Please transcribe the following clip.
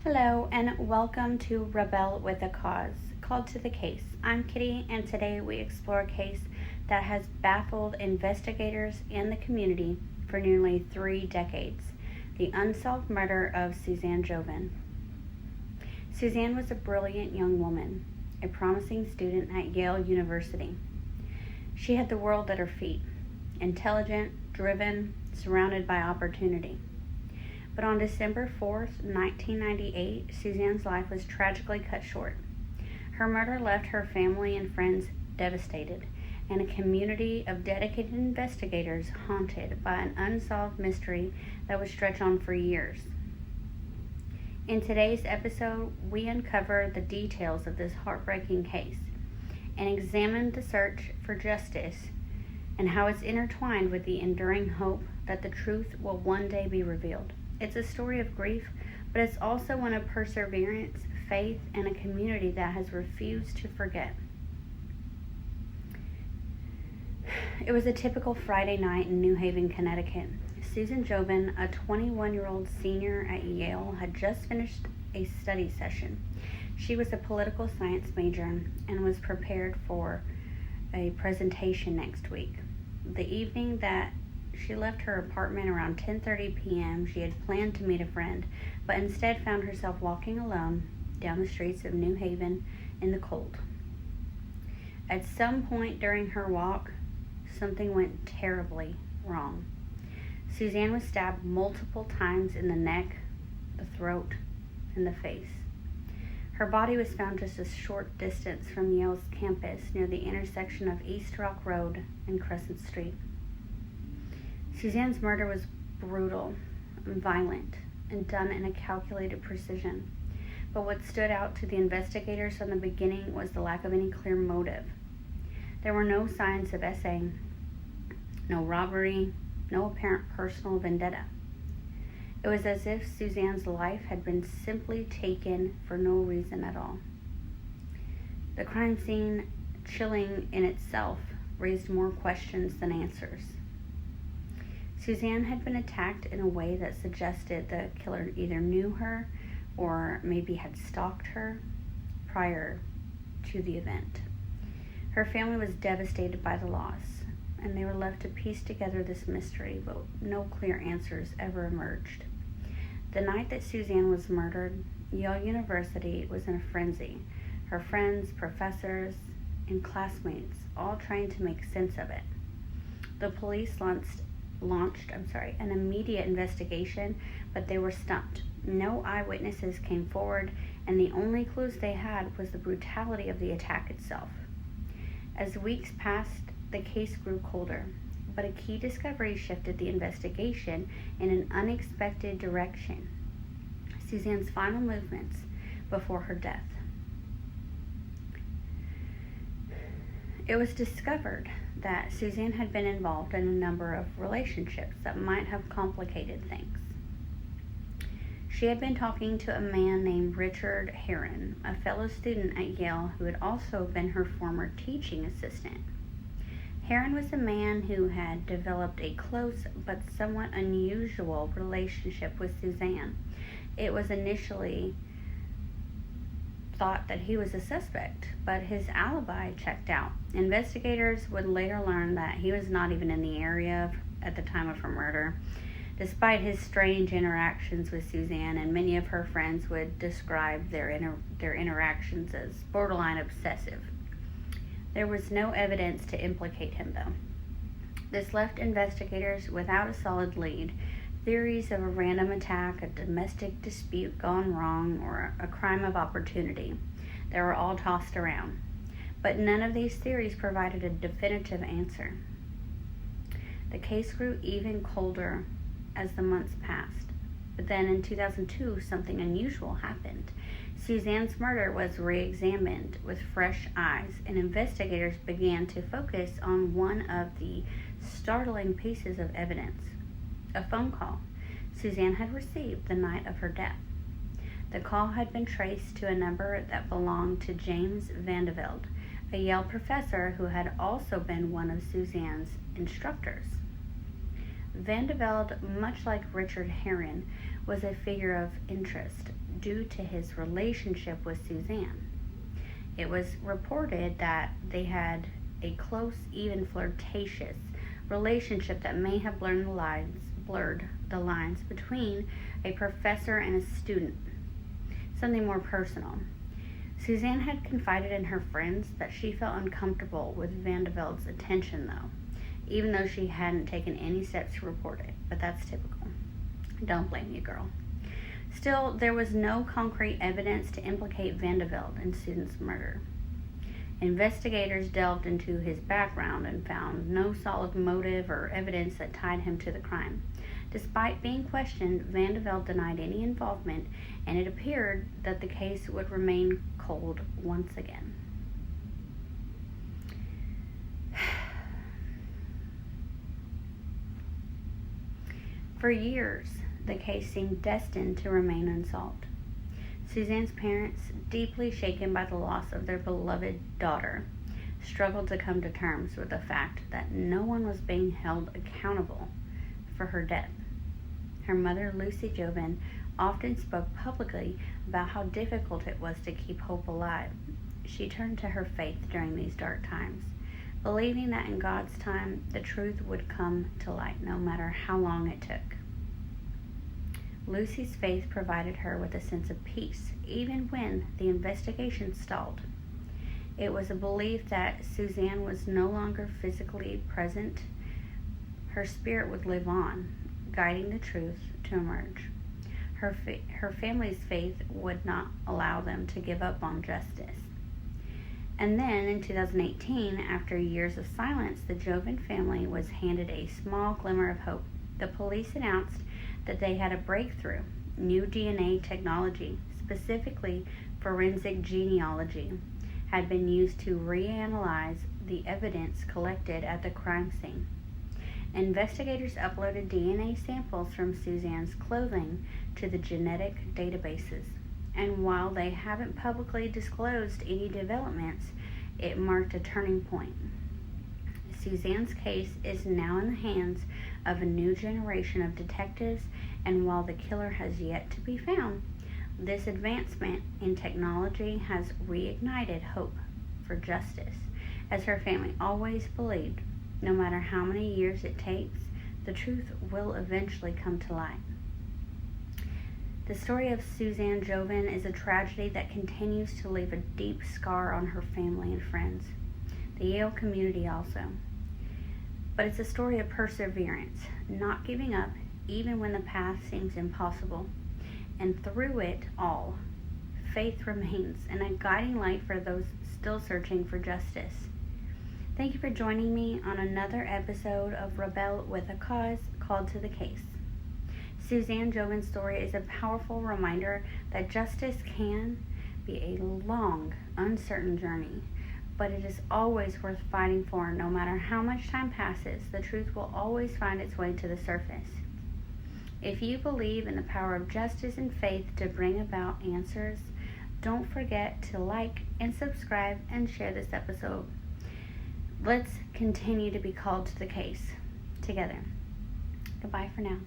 Hello and welcome to Rebel with a Cause, called to the case. I'm Kitty and today we explore a case that has baffled investigators and the community for nearly 3 decades, the unsolved murder of Suzanne Jovin. Suzanne was a brilliant young woman, a promising student at Yale University. She had the world at her feet, intelligent, driven, surrounded by opportunity. But on December 4th, 1998, Suzanne's life was tragically cut short. Her murder left her family and friends devastated, and a community of dedicated investigators haunted by an unsolved mystery that would stretch on for years. In today's episode, we uncover the details of this heartbreaking case and examine the search for justice and how it's intertwined with the enduring hope that the truth will one day be revealed. It's a story of grief, but it's also one of perseverance, faith, and a community that has refused to forget. It was a typical Friday night in New Haven, Connecticut. Suzanne Jovin, a 21-year-old senior at Yale, had just finished a study session. She was a political science major and was prepared for a presentation next week. The evening that she left her apartment around 10:30 p.m. She had planned to meet a friend, but instead found herself walking alone down the streets of New Haven in the cold. At some point during her walk, something went terribly wrong. Suzanne was stabbed multiple times in the neck, the throat, and the face. Her body was found just a short distance from Yale's campus near the intersection of East Rock Road and Crescent Street. Suzanne's murder was brutal and violent and done in a calculated precision. But what stood out to the investigators from the beginning was the lack of any clear motive. There were no signs of essaying, no robbery, no apparent personal vendetta. It was as if Suzanne's life had been simply taken for no reason at all. The crime scene, chilling in itself, raised more questions than answers. Suzanne had been attacked in a way that suggested the killer either knew her or maybe had stalked her prior to the event. Her family was devastated by the loss, and they were left to piece together this mystery, but no clear answers ever emerged. The night that Suzanne was murdered, Yale University was in a frenzy. Her friends, professors, and classmates all trying to make sense of it. The police launched an immediate investigation, but they were stumped. No eyewitnesses came forward, and the only clues they had was the brutality of the attack itself. As weeks passed, the case grew colder, but a key discovery shifted the investigation in an unexpected direction: Suzanne's final movements before her death. It was discovered that Suzanne had been involved in a number of relationships that might have complicated things. She had been talking to a man named 𝓉𝒽𝓐𝓁, a fellow student at Yale who had also been her former teaching assistant. 𝓍𝓁 was a man who had developed a close but somewhat unusual relationship with Suzanne. It was initially thought that he was a suspect, but his alibi checked out. Investigators would later learn that he was not even in the area at the time of her murder, despite his strange interactions with Suzanne, and many of her friends would describe their interactions as borderline obsessive. There was no evidence to implicate him, though. This left investigators without a solid lead. Theories of a random attack, a domestic dispute gone wrong, or a crime of opportunity, they were all tossed around. But none of these theories provided a definitive answer. The case grew even colder as the months passed. But then in 2002, something unusual happened. Suzanne's murder was re-examined with fresh eyes, and investigators began to focus on one of the startling pieces of evidence: a phone call Suzanne had received the night of her death. The call had been traced to a number that belonged to James Vandervelde, a Yale professor who had also been one of Suzanne's instructors. Vandervelde, much like 𝓉𝒽𝓐𝓁, was a figure of interest due to his relationship with Suzanne. It was reported that they had a close, even flirtatious relationship that may have blurred the lines between a professor and a student, something more personal. Suzanne had confided in her friends that she felt uncomfortable with 𝒠𝒠's attention, though, even though she hadn't taken any steps to report it. But that's typical. Don't blame you, girl. Still, there was no concrete evidence to implicate 𝒠𝒠 in Susan's murder. Investigators delved into his background and found no solid motive or evidence that tied him to the crime. Despite being questioned, 𝒠𝒠 denied any involvement, and it appeared that the case would remain cold once again. For years, the case seemed destined to remain unsolved. Suzanne's parents, deeply shaken by the loss of their beloved daughter, struggled to come to terms with the fact that no one was being held accountable for her death. Her mother, Lucy Jovin, often spoke publicly about how difficult it was to keep hope alive. She turned to her faith during these dark times, believing that in God's time, the truth would come to light, no matter how long it took. Lucy's faith provided her with a sense of peace, even when the investigation stalled. It was a belief that Suzanne was no longer physically present. Her spirit would live on, guiding the truth to emerge. Her family's faith would not allow them to give up on justice. And then, in 2018, after years of silence, the Jovin family was handed a small glimmer of hope. The police announced that they had a breakthrough. New DNA technology, specifically forensic genealogy, had been used to reanalyze the evidence collected at the crime scene. Investigators uploaded DNA samples from Suzanne's clothing to the genetic databases, and while they haven't publicly disclosed any developments, it marked a turning point. Suzanne's case is now in the hands of a new generation of detectives, and while the killer has yet to be found, this advancement in technology has reignited hope for justice, as her family always believed. No matter how many years it takes, the truth will eventually come to light. The story of Suzanne Jovin is a tragedy that continues to leave a deep scar on her family and friends, the Yale community also. But it's a story of perseverance, not giving up even when the path seems impossible. And through it all, faith remains and a guiding light for those still searching for justice. Thank you for joining me on another episode of Rebel with a Cause, Called to the Case. Suzanne Jovin's story is a powerful reminder that justice can be a long, uncertain journey, but it is always worth fighting for. No matter how much time passes, the truth will always find its way to the surface. If you believe in the power of justice and faith to bring about answers, don't forget to like and subscribe and share this episode. Let's continue to be called to the case together. Goodbye for now.